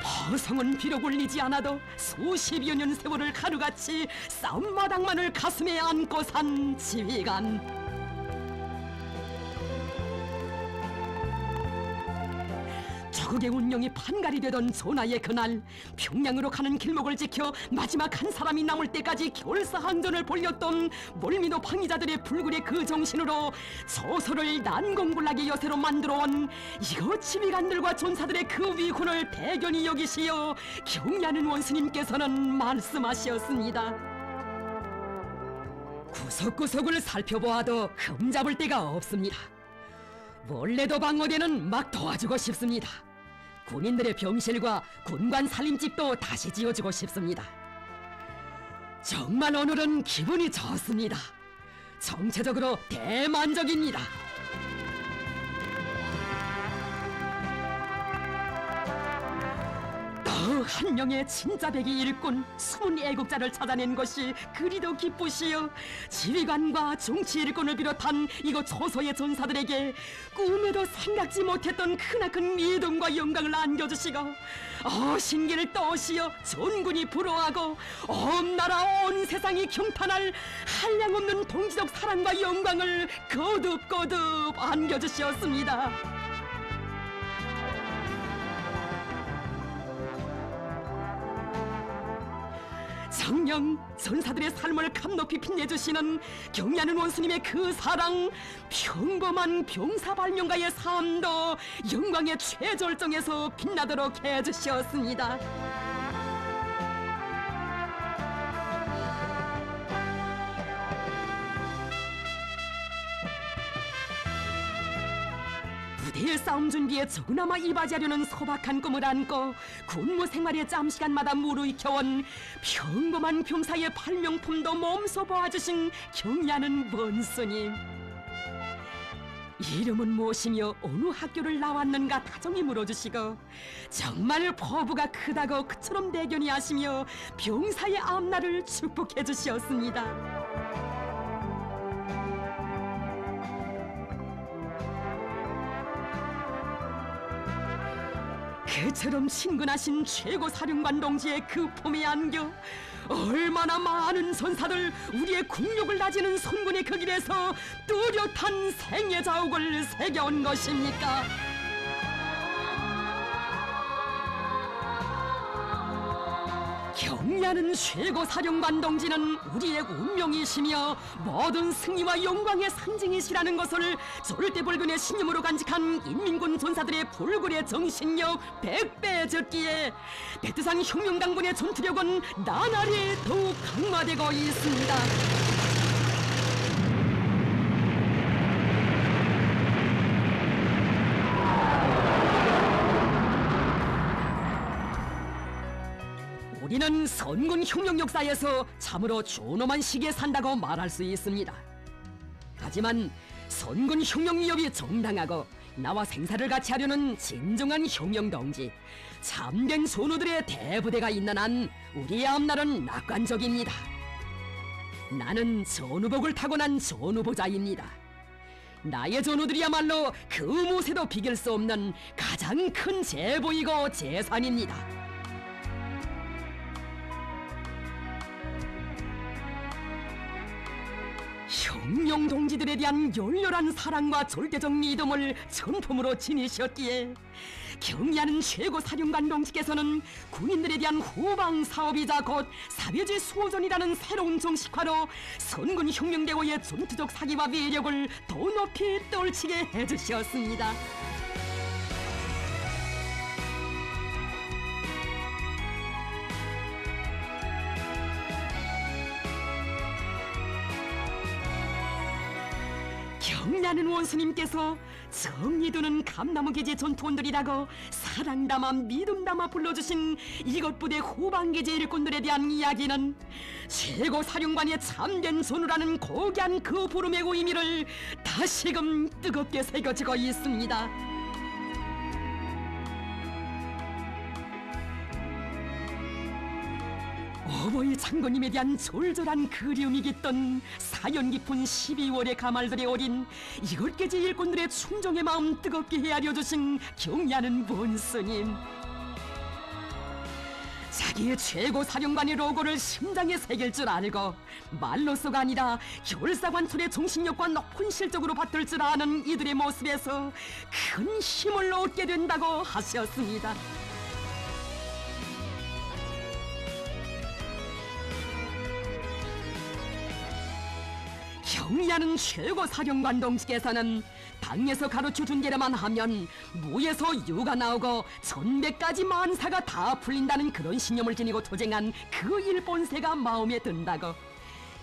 포성은 비록 울리지 않아도 수십여 년 세월을 가루같이 싸움마당만을 가슴에 안고 산 지휘관. 적의 운명이 판갈이 되던 전하의 그날, 평양으로 가는 길목을 지켜 마지막 한 사람이 남을 때까지 결사항전을 벌였던 몰미노 방위자들의 불굴의 그 정신으로 저서를 난공불락의 여세로 만들어온 이곳 지휘관들과 전사들의 그 위훈을 대견히 여기시어 경리하는 원스님께서는 말씀하셨습니다. 구석구석을 살펴보아도 흠잡을 데가 없습니다. 원래도 방어대는 막 도와주고 싶습니다. 군인들의 병실과 군관 살림집도 다시 지어주고 싶습니다. 정말 오늘은 기분이 좋습니다. 정체적으로 대만족입니다. 한 명의 진짜 백의 일꾼, 숨은 애국자를 찾아낸 것이 그리도 기쁘시여 지휘관과 정치 일꾼을 비롯한 이곳 조서의 전사들에게 꿈에도 생각지 못했던 크나큰 믿음과 영광을 안겨주시고 신기를 떠오시어 전군이 부러워하고 온 나라 온 세상이 경탄할 한량없는 동지적 사랑과 영광을 거듭거듭 안겨주셨습니다. 정녕 전사들의 삶을 감높이 빛내주시는 경리하는 원수님의 그 사랑, 평범한 병사발명가의 삶도 영광의 최절정에서 빛나도록 해주셨습니다. 부대의 싸움 준비에 조그나마 이바지하려는 소박한 꿈을 안고 군무 생활의 짬시간마다 무르익혀온 평범한 병사의 발명품도 몸소 보아주신 경리하는 원수님. 이름은 무엇이며 어느 학교를 나왔는가 다정히 물어주시고 정말 포부가 크다고 그처럼 대견히 하시며 병사의 앞날을 축복해 주시었습니다. 그처럼 친근하신 최고 사령관 동지의 그 품에 안겨 얼마나 많은 전사들 우리의 국력을 다지는 선군의 그 길에서 뚜렷한 생애 자욱을 새겨온 것입니까? 경리하는 최고 사령관 동지는 우리의 운명이시며 모든 승리와 영광의 상징이시라는 것을 절대불변의 신념으로 간직한 인민군 전사들의 불굴의 정신력 100배 졌기에 백두산 혁명당군의 전투력은 나날이 더욱 강화되고 있습니다. 우리는 선군 혁명 역사에서 참으로 존엄한 시기에 산다고 말할 수 있습니다. 하지만 선군 혁명 위협이 정당하고 나와 생사를 같이 하려는 진정한 혁명 동지, 참된 선우들의 대부대가 있는 한 우리의 앞날은 낙관적입니다. 나는 전우복을 타고난 전우보자입니다. 나의 전우들이야말로 그 무엇에도 비길 수 없는 가장 큰 제보이고 재산입니다. 혁명 동지들에 대한 열렬한 사랑과 절대적 믿음을 전품으로 지니셨기에 경리하는 최고 사령관 동지께서는 군인들에 대한 후방 사업이자 곧 사회주의 수호전이라는 새로운 정식화로 선군 혁명대고의 전투적 사기와 위력을 더 높이 떨치게 해주셨습니다. 경리하는 원수님께서 정이 드는 감나무기지 전투원들이라고 사랑 담아 믿음 담아 불러주신 이것 부대 후방기지 일꾼들에 대한 이야기는 최고 사령관의 참된 전우라는 고귀한 그 부름의 의미를 다시금 뜨겁게 새겨지고 있습니다. 어버이 장군님에 대한 절절한 그리움이 깃던 사연 깊은 12월의 가말들의 어린 이걸깨지 일꾼들의 충정의 마음 뜨겁게 헤아려 주신 경리하는 원수님. 자기의 최고 사령관의 로고를 심장에 새길 줄 알고 말로서가 아니라 결사관철의 정신력과 높은 실적으로 받들 줄 아는 이들의 모습에서 큰 힘을 얻게 된다고 하셨습니다. 경리하는 최고 사령관 동지께서는 당에서 가르쳐준 대로만 하면 무에서 유가 나오고 천백까지 만사가 다 풀린다는 그런 신념을 지니고 투쟁한 그 일본세가 마음에 든다고.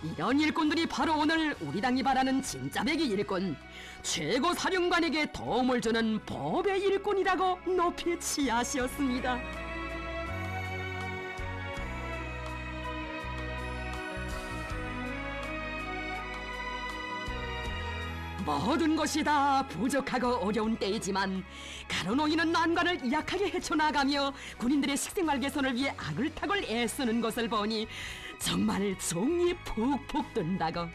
이런 일꾼들이 바로 오늘 우리 당이 바라는 진짜 백의 일꾼, 최고 사령관에게 도움을 주는 법의 일꾼이라고 높이 치하셨습니다. 모든 것이 다 부족하고 어려운 때이지만 가로놓이는 난관을 약하게 헤쳐나가며 군인들의 식생활 개선을 위해 아글타글 애쓰는 것을 보니 정말 정이 푹푹 든다고.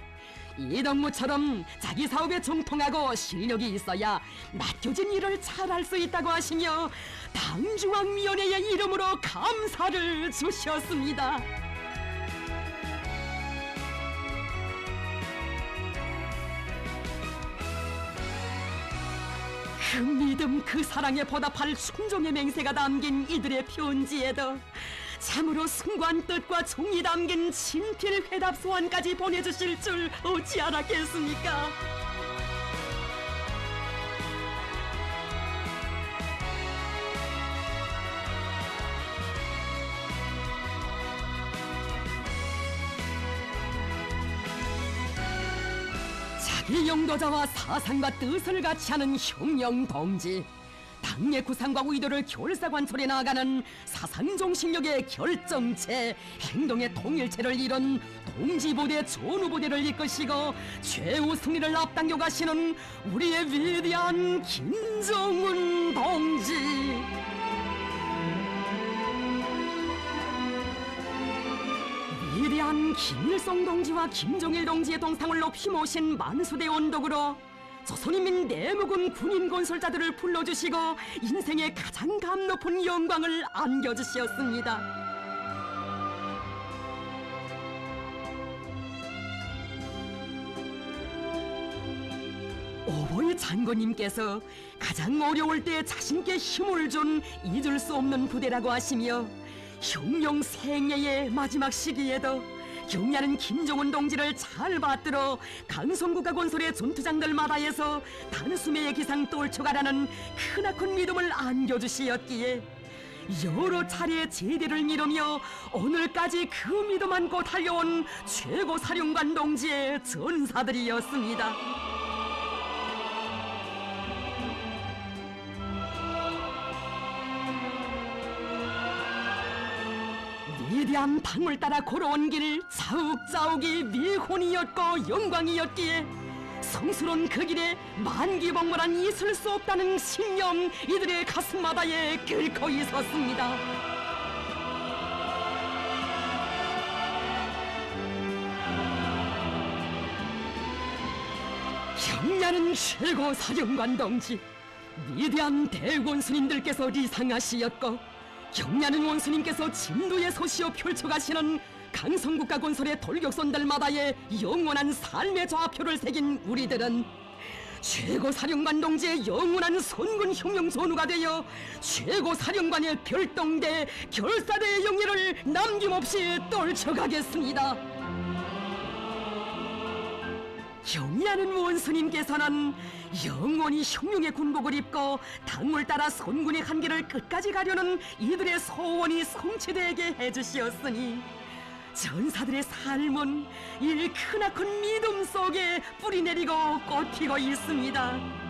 이덕무처럼 자기 사업에 정통하고 실력이 있어야 맡겨진 일을 잘할 수 있다고 하시며 당중앙위원회의 이름으로 감사를 주셨습니다. 그 믿음, 그 사랑에 보답할 순종의 맹세가 담긴 이들의 편지에도 참으로 숭고한 뜻과 정이 담긴 친필 회답 소환까지 보내주실 줄 어찌 알았겠습니까? 자기 영도자와 사상과 뜻을 같이 하는 혁명 동지, 당의 구상과 의도를 결사관철에 나아가는 사상정신력의 결정체, 행동의 통일체를 이룬 동지부대 전우부대를 이끄시고 최후 승리를 앞당겨 가시는 우리의 위대한 김정은 동지. 위대한 김일성 동지와 김정일 동지의 동상을 높이 모신 만수대 원독으로 조선인민 내무군 군인 건설자들을 불러주시고 인생의 가장 감 높은 영광을 안겨주셨습니다. 오보이 장군님께서 가장 어려울 때 자신께 힘을 준 잊을 수 없는 부대라고 하시며 혁명 생애의 마지막 시기에도 경리하는 김정은 동지를 잘 받들어 강성국가 건설의 전투장들마다에서 단숨에 기상 떨쳐가라는 크나큰 믿음을 안겨주시었기에 여러 차례 제대를 미루며 오늘까지 그 믿음 안고 달려온 최고 사령관 동지의 전사들이었습니다. 위대한 당을 따라 걸어온 길 자욱자욱이 미혼이었고 영광이었기에 성스러운 그 길에 만기복물한 있을 수 없다는 신념 이들의 가슴마다에 끓고 있었습니다. 경리하는 최고 사령관 동지, 위대한 대원수님들께서 리상하시었고 경리하는 원수님께서 진도의 소시어 펼쳐가시는 강성국가 건설의 돌격선들마다의 영원한 삶의 좌표를 새긴 우리들은 최고 사령관 동지의 영원한 선군 혁명 전우가 되어 최고 사령관의 별동대 결사대의 영예를 남김없이 떨쳐가겠습니다. 경리하는 원수님께서는 영원히 혁명의 군복을 입고 당을 따라 선군의 한계를 끝까지 가려는 이들의 소원이 성취되게 해주시었으니 전사들의 삶은 이 크나큰 믿음 속에 뿌리내리고 꽃피고 있습니다.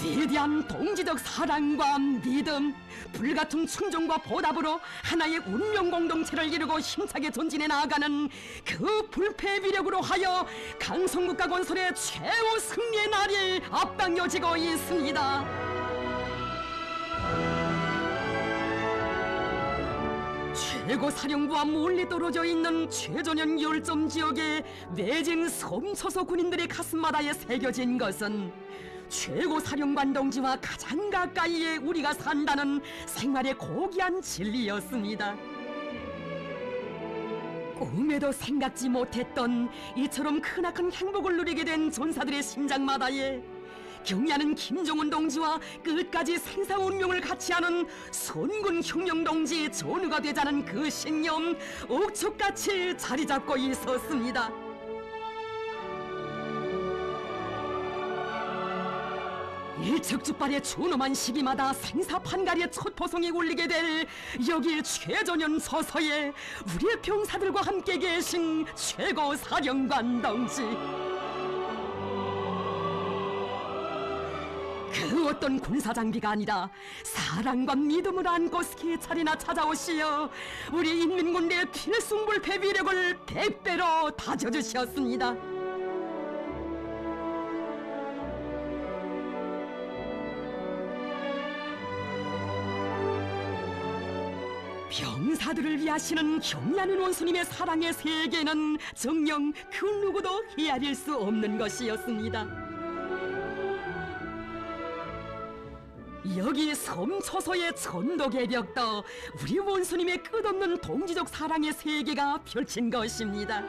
위대한 동지적 사랑과 믿음, 불같은 충정과 보답으로 하나의 운명 공동체를 이루고 힘차게 전진해 나아가는 그 불패의 위력으로 하여 강성국가 건설의 최후 승리의 날이 앞당겨지고 있습니다. 최고 사령부와 멀리 떨어져 있는 최전현 열점 지역에 외진 섬 소속 군인들의 가슴마다에 새겨진 것은 최고 사령관 동지와 가장 가까이에 우리가 산다는 생활의 고귀한 진리였습니다. 꿈에도 생각지 못했던 이처럼 크나큰 행복을 누리게 된 전사들의 심장마다에 경애하는 김정은 동지와 끝까지 생사운명을 같이 하는 선군 혁명 동지 전우가 되자는 그 신념 옥석같이 자리 잡고 있었습니다. 일측즉발의 준엄한 시기마다 생사판갈의 첫 포성이 울리게 될 여기 최전현 서서에 우리의 병사들과 함께 계신 최고 사령관 동지, 그 어떤 군사장비가 아니라 사랑과 믿음을 안고 스키차리나 찾아오시어 우리 인민군대의 필승불패 위력을 100배로 다져주셨습니다. 병사들을 위하시는 경애하는 원수님의 사랑의 세계는 정녕 그 누구도 헤아릴 수 없는 것이었습니다. 여기 섬초소의 천도개벽도 우리 원수님의 끝없는 동지적 사랑의 세계가 펼친 것입니다.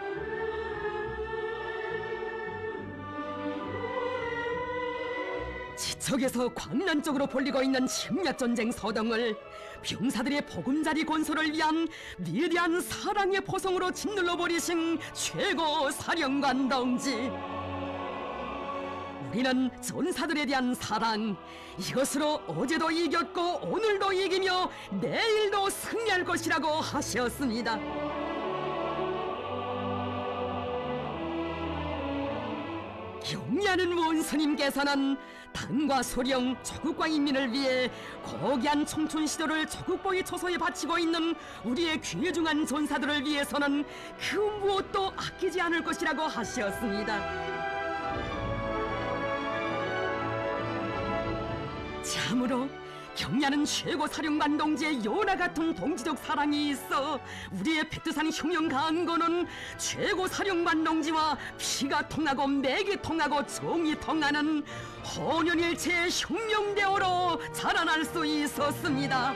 지척에서 광란 쪽으로 벌리고 있는 침략전쟁 서동을 병사들의 보금자리 건설을 위한 위대한 사랑의 포성으로 짓눌러 버리신 최고 사령관 동지, 우리는 전사들에 대한 사랑, 이것으로 어제도 이겼고 오늘도 이기며 내일도 승리할 것이라고 하셨습니다. 경애하는 원수님께서는 당과 소령, 조국과 인민을 위해 고귀한 청춘 시절을 조국보위 초소에 바치고 있는 우리의 귀중한 전사들을 위해서는 그 무엇도 아끼지 않을 것이라고 하셨습니다. 참으로 경애하는 최고 사령관 동지의 요나 같은 동지적 사랑이 있어 우리의 백두산 혁명 강건은 최고 사령관 동지와 피가 통하고 맥이 통하고 정이 통하는 혼연일체의 혁명대오로 자라날 수 있었습니다.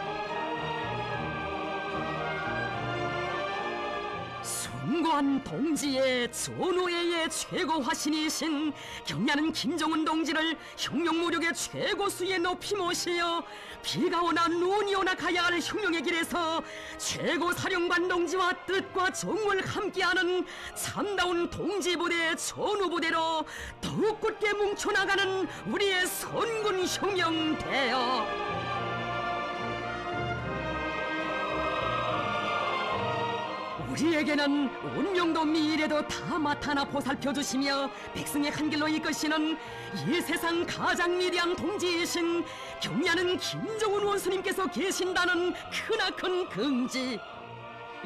숭고한 동지의 전우회의 최고 화신이신 경애하는 김정은 동지를 혁명무력의 최고수에 높이 모시어 비가 오나 눈이 오나 가야 할 혁명의 길에서 최고 사령관 동지와 뜻과 정을 함께하는 참다운 동지부대 전우부대로 더욱 굳게 뭉쳐나가는 우리의 선군 혁명대여, 우리에게는 운명도 미래도 다 맡아나 보살펴주시며 백성의 한 길로 이끄시는 이 세상 가장 위대한 동지이신 경애하는 김정은 원수님께서 계신다는 크나큰 긍지,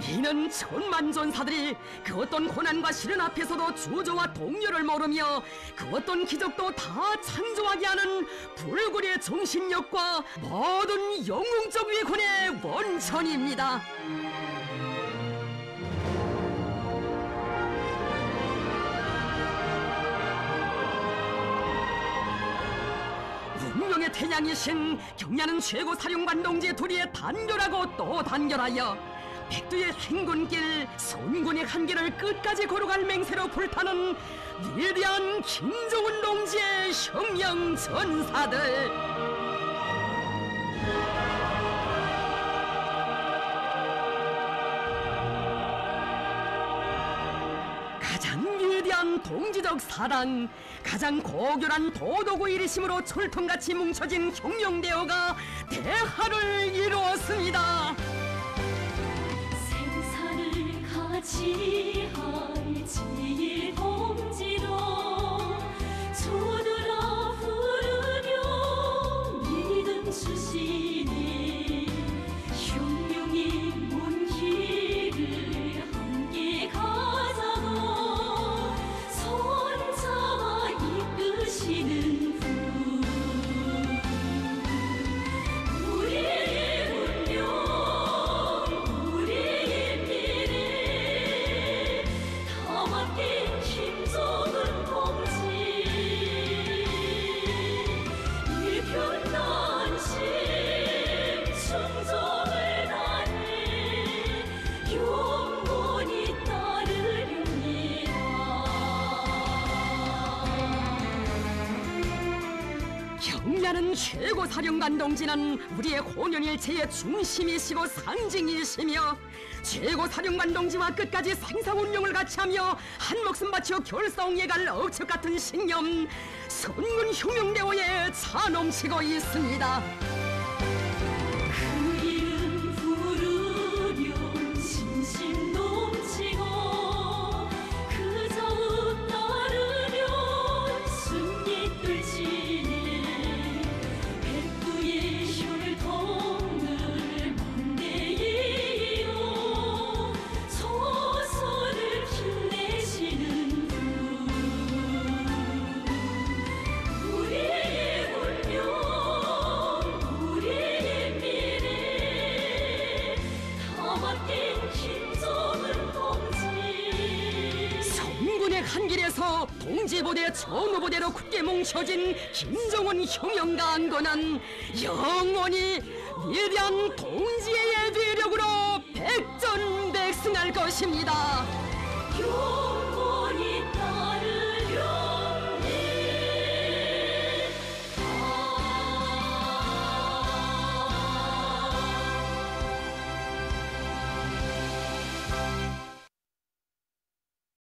이는 천만 전사들이 그 어떤 고난과 시련 앞에서도 주저와 동료를 모르며 그 어떤 기적도 다 창조하게 하는 불굴의 정신력과 모든 영웅적 위군의 원천입니다. 운명의 태양이신 경애하는 최고 사령관 동지의 도리에 단결하고 또 단결하여 백두의 행군길, 선군의 한길을 끝까지 걸어갈 맹세로 불타는 위대한 김정은 동지의 혁명 전사들, 가장 위대한 동지적 사랑, 가장 고결한 도덕의 일이심으로 철통같이 뭉쳐진 혁명대어가 대하를 이루었습니다. 생사를 같이 할 지혜 동지도 주들아 부르며 믿음 주시네. 혁명의 먼 길을 함께 가자고 손잡아 이끄시는 분, 우리의 운명 우리의 미래 다 맡긴 김정은 승리하는 최고 사령관 동지는 우리의 공연일체의 중심이시고 상징이시며 최고 사령관 동지와 끝까지 생사운용을 같이하며 한 목숨 바쳐 결사홍에 갈 억척 같은 신념 선군 혁명대오에 차 넘치고 있습니다. 그 이름 부르면 신심 넘치고 그 자음 따르면 승리 떨치네 백두의 혈통을 만대이요 조선을 빛내시는 분 우리의 운명 우리의 미래 다 맡긴 김정은 동지 성군의 한 길에서 동지부대 정우부대로 굳게 뭉쳐진 김정은 혁명강군은 영원히 위대한 동지의 예비력으로 백전백승할 것입니다. 용